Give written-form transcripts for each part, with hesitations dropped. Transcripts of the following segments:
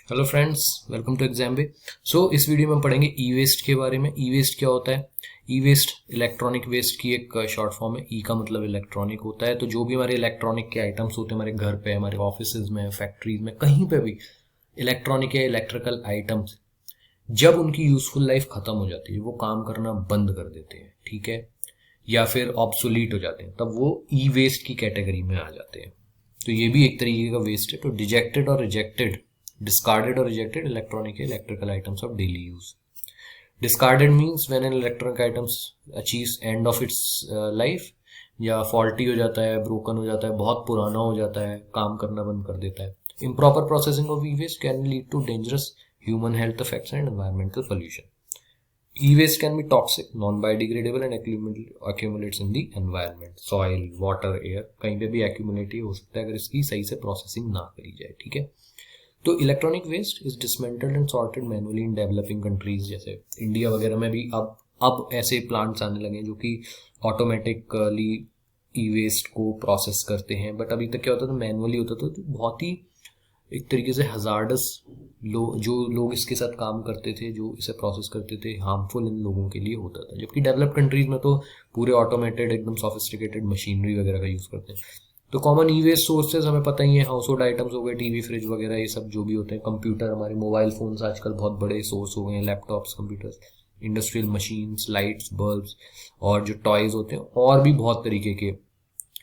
Hello friends, welcome to exam bay. इस video में हम पढ़ेंगे ई वेस्ट के बारे में। ई वेस्ट क्या होता है? ई वेस्ट इलेक्ट्रॉनिक वेस्ट की एक शॉर्ट फॉर्म है। ई का मतलब इलेक्ट्रॉनिक होता है, तो जो भी हमारे इलेक्ट्रॉनिक के आइटम्स होते हैं हमारे घर पे, हमारे ऑफिस में, फैक्ट्रीज में, कहीं पे भी इलेक्ट्रॉनिक या इलेक्ट्रिकल आइटम्स जब उनकी यूजफुल लाइफ खत्म हो जाती है, वो काम करना बंद कर देते हैं, ठीक है, या फिर ऑब्सोलीट हो जाते हैं, तब वो ई वेस्ट की कैटेगरी में आ जाते हैं। तो ये भी एक तरीके का वेस्ट है। तो डिजेक्टेड और रिजेक्टेड, डिस्कार्डेड और रिजेक्टेड इलेक्ट्रॉनिक या electrical items of daily use. Discarded means when an electronic items achieves end of its life, या फॉल्टी हो जाता है, ब्रोकन हो जाता है, बहुत पुराना हो जाता है, काम करना बंद कर देता है। Improper processing of e waste can lead to dangerous human health effects and environmental pollution. E-waste can be toxic, non-biodegradable and accumulates in the environment, soil, water, air, कहीं पे भी accumulate हो सकता है अगर इसकी सही से प्रोसेसिंग ना करी जाए, ठीक है। तो electronic waste is dismantled and sorted manually in developing countries, जैसे इंडिया वगैरह में भी अब ऐसे प्लांट्स आने लगे हैं जो कि ऑटोमेटिकली ई वेस्ट को प्रोसेस करते हैं। बट अभी तक क्या होता था, मैनुअली होता था, तो बहुत ही एक तरीके से हजार्डस जो लोग इसके साथ काम करते थे, जो इसे प्रोसेस करते थे, हार्मफुल इन लोगों के लिए होता था। जबकि डेवलप कंट्रीज में तो पूरे ऑटोमेटेड एकदम सोफिस्टिकेटेड मशीनरी वगैरह का यूज करते हैं। तो कॉमन ई वेस्ट सोर्सेज हमें पता ही है, हाउस होल्ड आइटम्स हो गए, टीवी, फ्रिज वगैरह, ये सब जो भी होते हैं, कंप्यूटर, हमारे मोबाइल फोन्स आजकल बहुत बड़े सोर्स हो गए हैं, laptops, computers, industrial machines, lights, bulbs, और जो टॉयज होते हैं, और भी बहुत तरीके के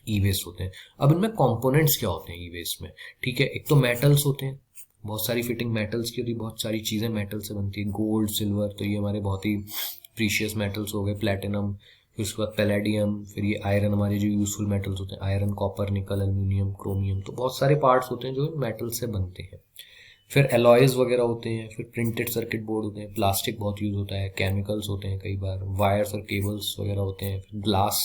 ई वेस्ट होते हैं। अब इनमें कंपोनेंट्स क्या होते हैं ई वेस्ट में, ठीक है। एक तो मेटल्स होते हैं, बहुत सारी फिटिंग मेटल्स की होती है, बहुत सारी चीज़ें मेटल से बनती है, गोल्ड, सिल्वर, तो ये हमारे बहुत ही प्रीशियस मेटल्स हो गए, प्लेटिनम, फिर उसके बाद पैलेडियम, फिर ये आयरन, हमारे जो यूजफुल मेटल्स होते हैं, आयरन, कॉपर, निकल, एल्यूमिनियम, क्रोमियम, तो बहुत सारे पार्ट्स होते हैं जो मेटल से बनते हैं। फिर एलॉयज वगैरह होते हैं, फिर प्रिंटेड सर्किट बोर्ड होते हैं, प्लास्टिक बहुत यूज होता है, केमिकल्स होते हैं, कई बार वायर्स और केबल्स वगैरह होते हैं, फिर ग्लास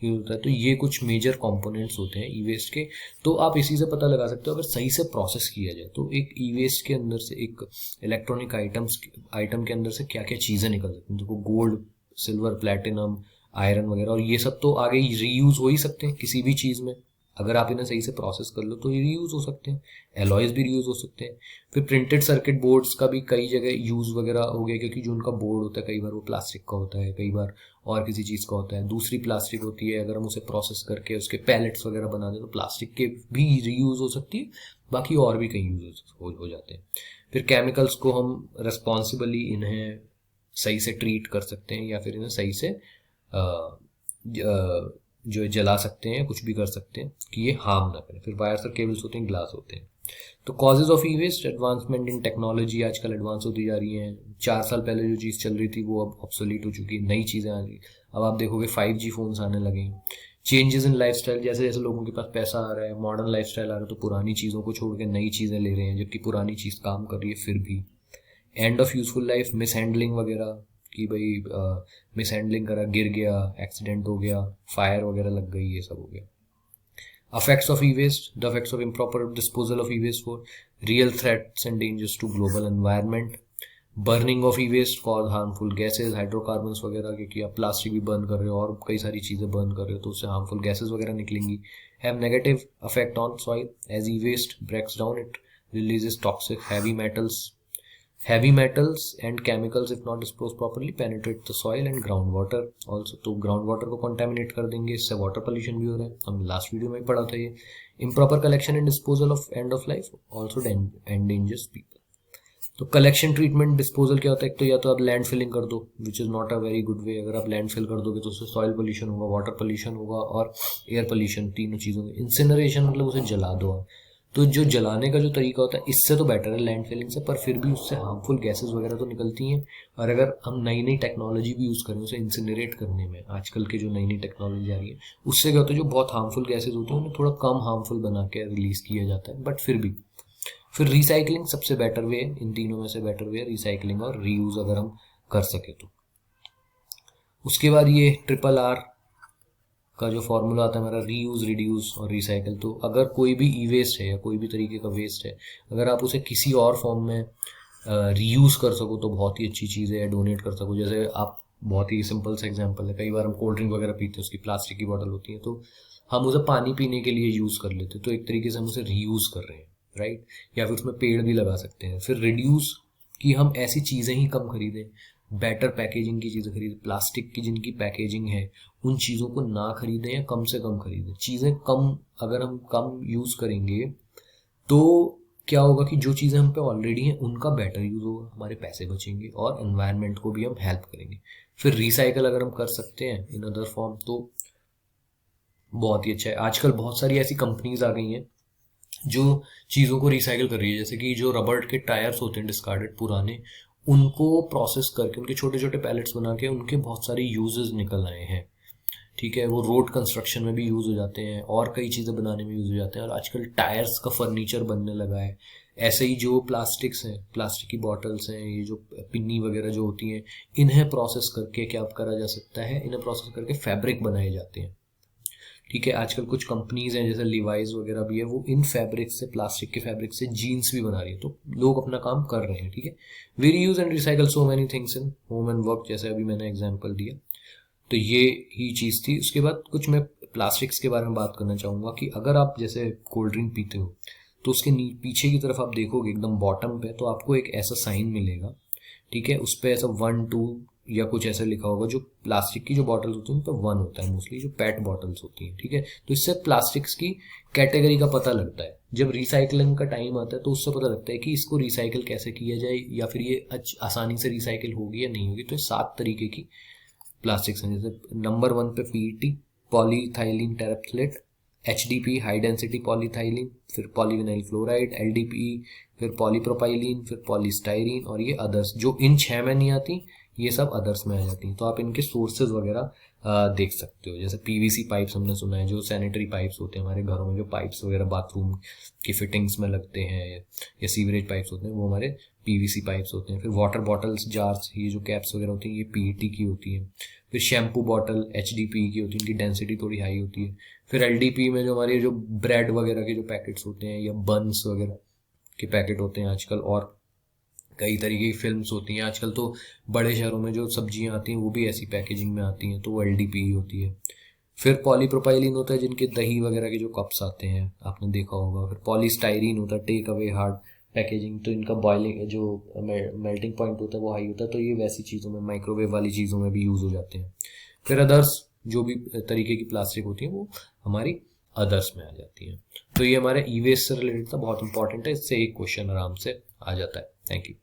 यूज होता है। तो ये कुछ मेजर कंपोनेंट्स होते हैं ई वेस्ट के। तो आप इसी से पता लगा सकते हो अगर सही से प्रोसेस किया जाए तो एक ई वेस्ट के अंदर से, एक इलेक्ट्रॉनिक आइटम के अंदर से क्या क्या चीज़ें निकल सकती हैं। देखो, गोल्ड, सिल्वर, प्लेटिनम, आयरन वगैरह, और ये सब तो आगे रीयूज हो ही सकते हैं किसी भी चीज़ में। अगर आप इन्हें सही से प्रोसेस कर लो तो ये रीयूज हो सकते हैं, एलॉयज भी रीयूज हो सकते हैं। फिर प्रिंटेड सर्किट बोर्ड्स का भी कई जगह यूज वगैरह हो गया, क्योंकि जो उनका बोर्ड होता है कई बार वो प्लास्टिक का होता है, कई बार और किसी चीज़ का होता है, दूसरी प्लास्टिक होती है। अगर हम उसे प्रोसेस करके उसके पैलेट्स वगैरह बना दें तो प्लास्टिक के भी रीयूज हो सकती है, बाकी और भी कई यूज हो जाते हैं। फिर केमिकल्स को हम रेस्पॉन्सिबली इन्हें सही से ट्रीट कर सकते हैं, या फिर इन्हें सही से जो जला सकते हैं, कुछ भी कर सकते हैं कि ये हार्म ना करें। फिर वायर्स और केबल्स होते हैं, ग्लास होते हैं। तो causes of e waste, advancement in technology, आजकल एडवांस होती जा रही है। 4 साल पहले जो चीज़ चल रही थी वो अब ऑब्सोलीट हो चुकी है, नई चीज़ें आ रही। अब आप देखोगे 5G फोन्स आने लगे हैं। चेंजेस इन लाइफस्टाइल, जैसे जैसे लोगों के पास पैसा आ रहा है, मॉडर्न लाइफस्टाइल आ रहा है, तो पुरानी चीज़ों को छोड़ के नई चीज़ें ले रहे हैं, जबकि पुरानी चीज़ काम कर रही है फिर भी। End of useful life, miss handling वगैरह, कि भाई मिस हैंडलिंग करा, गिर गया, एक्सीडेंट हो गया, फायर वगैरह लग गई, ये सब हो गया। Effects of e-waste, the effects of improper disposal of e-waste for real threats and dangers to global environment. Burning of e waste cause harmful gases, hydrocarbons वगैरह, क्योंकि आप प्लास्टिक भी बर्न कर रहे हो और कई सारी चीज़ें बर्न कर रहे हो तो उससे हार्मफुल गैसेज वगैरह निकलेंगी। Have negative affect on soil, as e waste breaks down it releases toxic heavy metals and chemicals if not disposed properly penetrate the soil and groundwater also, तो ग्राउंड वाटर को contaminate कर देंगे, इससे water pollution भी हो रहा है, हम लास्ट वीडियो में ही पढ़ा था ये। improper collection and disposal of end of life also endangers people। तो कलेक्शन, ट्रीटमेंट, डिस्पोजल क्या होता है? एक तो या तो आप लैंड फिलिंग कर दो, which is not a very good way. अगर आप लैंड फिल कर दोगे तो उससे सॉइल पोल्यूशन होगा, वाटर पोल्यूशन होगा और एयर पोल्यूशन, तीनों चीज़ों में। इंसिनरेशन मतलब उसे जला दो आप। तो जो जलाने का जो तरीका होता है इससे तो बेटर है लैंड फिलिंग से, पर फिर भी उससे हार्मफुल गैसेस वगैरह तो निकलती हैं। और अगर हम नई नई टेक्नोलॉजी भी यूज़ करें उसे इंसिनरेट करने में, आजकल के जो नई नई टेक्नोलॉजी आ रही है, उससे क्या होता है जो बहुत हार्मफुल गैसेज होते हैं उन्हें थोड़ा कम हार्मफुल बना के रिलीज़ किया जाता है, बट फिर भी। फिर रिसाइकलिंग सबसे बेटर वे है, इन तीनों में से बेटर वे है रिसाइकलिंग और रीयूज, अगर हम कर सके तो। उसके बाद ये RRR का जो फॉर्मूला आता है हमारा, रीयूज, रिड्यूस और रिसाइकल। तो अगर कोई भी ई वेस्ट है या कोई भी तरीके का वेस्ट है, अगर आप उसे किसी और फॉर्म में रीयूज कर सको तो बहुत ही अच्छी चीज़ है, या डोनेट कर सको। जैसे आप, बहुत ही सिंपल सा एग्जांपल है, कई बार हम कोल्ड ड्रिंक वगैरह पीते हैं, उसकी प्लास्टिक की बॉटल होती है, तो हम उसे पानी पीने के लिए यूज़ कर लेते हैं, तो एक तरीके से हम उसे रीयूज कर रहे हैं। राइट, या फिर उसमें पेड़ भी लगा सकते हैं। फिर रिड्यूस कि हम ऐसी चीज़ें ही कम खरीदें, बेटर पैकेजिंग की चीज़ें खरीदें, प्लास्टिक की जिनकी पैकेजिंग है उन चीज़ों को ना खरीदें या कम से कम खरीदें। चीज़ें कम, अगर हम कम यूज़ करेंगे तो क्या होगा कि जो चीज़ें हम पे ऑलरेडी हैं उनका बेटर यूज़ होगा, हमारे पैसे बचेंगे और एनवायरनमेंट को भी हम हेल्प करेंगे। फिर रिसाइकल अगर हम कर सकते हैं इन अदर फॉर्म तो बहुत ही अच्छा है। आजकल बहुत सारी ऐसी कंपनीज आ गई हैं जो चीज़ों को रिसाइकिल कर रही है, जैसे कि जो रबड़ के टायर्स होते हैं डिस्कार्डेड पुराने, उनको प्रोसेस करके उनके छोटे छोटे पैलेट्स बना के उनके बहुत सारे यूजेस निकल आए हैं। ठीक है, वो रोड कंस्ट्रक्शन में भी यूज़ हो जाते हैं और कई चीज़ें बनाने में यूज़ हो जाते हैं, और आजकल टायर्स का फर्नीचर बनने लगा है। ऐसे ही जो प्लास्टिक्स हैं, प्लास्टिक की बॉटल्स हैं, ये जो पिन्नी वगैरह जो होती हैं, इन्हें प्रोसेस करके क्या करा जा सकता है, इन्हें प्रोसेस करके फैब्रिक बनाए जाते हैं। ठीक है, आजकल कुछ कंपनीज हैं जैसे लिवाइज वगैरह भी है, वो इन फैब्रिक से, प्लास्टिक के फैब्रिक से जीन्स भी बना रही है, तो लोग अपना काम कर रहे हैं। ठीक है, we reuse and recycle so many things in home and work, जैसे अभी मैंने एग्जांपल दिया। तो ये ही चीज़ थी। उसके बाद कुछ मैं प्लास्टिक्स के बारे में बात करना चाहूँगा कि अगर आप जैसे कोल्ड ड्रिंक पीते हो तो उसके पीछे की तरफ आप देखोगे एकदम बॉटम पे, तो आपको एक ऐसा साइन मिलेगा। ठीक है, उस पर ऐसा 1 2 या कुछ ऐसा लिखा होगा। जो प्लास्टिक की जो बॉटल्स होती हैं उन पर 1 होता है मोस्टली, जो पेट बॉटल्स होती हैं। ठीक है, तो इससे प्लास्टिक्स की कैटेगरी का पता लगता है। जब रिसाइकलिंग का टाइम आता है तो उससे पता लगता है कि इसको रिसाइकिल कैसे किया जाए, या फिर ये आसानी से रिसाइकिल होगी या नहीं होगी। तो 7 तरीके की प्लास्टिक्स हैं, जैसे नंबर 1 पे PET, polyethylene terephthalate, HDP high density polyethylene, फिर पॉलीविनाइल फ्लोराइड, एलडीपी, फिर पॉलीप्रोपाइलिन, फिर पॉलीस्टाइरिन, और ये अदर्स। जो इन 6 में नहीं आती ये सब अदर्स में आ जाती हैं। तो आप इनके सोर्सेज वगैरह देख सकते हो। जैसे पीवीसी पाइप्स हमने सुना है, जो सैनिटरी पाइप्स होते हैं हमारे घरों में, जो पाइप्स वगैरह बाथरूम की फिटिंग्स में लगते हैं, या सीवरेज पाइप्स होते हैं, वो हमारे पीवीसी पाइप्स होते हैं। फिर वाटर बॉटल्स, जार्स, ये जो कैप्स वगैरह होती हैं ये पीईटी की होती हैं। फिर शैम्पू बॉटल एचडीपी की होती है, इनकी डेंसिटी थोड़ी हाई होती है। फिर एलडीपी में जो हमारे जो ब्रेड वगैरह के जो पैकेट्स होते हैं, या बन्स वगैरह के पैकेट होते हैं आजकल, और कई तरीके की फिल्म्स होती हैं आजकल। तो बड़े शहरों में जो सब्जियां आती हैं वो भी ऐसी पैकेजिंग में आती हैं, तो वो एलडीपी ही होती है। फिर पॉलीप्रोपाइलिन होता है, जिनके दही वगैरह के जो कप्स आते हैं आपने देखा होगा। फिर पॉलीस्टाइरिन होता है, टेक अवे हार्ड पैकेजिंग, तो इनका बॉइलिंग जो मेल्टिंग पॉइंट होता है वो हाई होता है, तो ये वैसी चीज़ों में, माइक्रोवेव वाली चीज़ों में भी यूज़ हो जाते हैं। फिर अदर्स जो भी तरीके की प्लास्टिक होती है वो हमारी अदर्स में आ जाती हैं। तो ये हमारे ई वेस्ट से रिलेटेड था, बहुत इंपॉर्टेंट है, इससे एक क्वेश्चन आराम से आ जाता है। Thank you.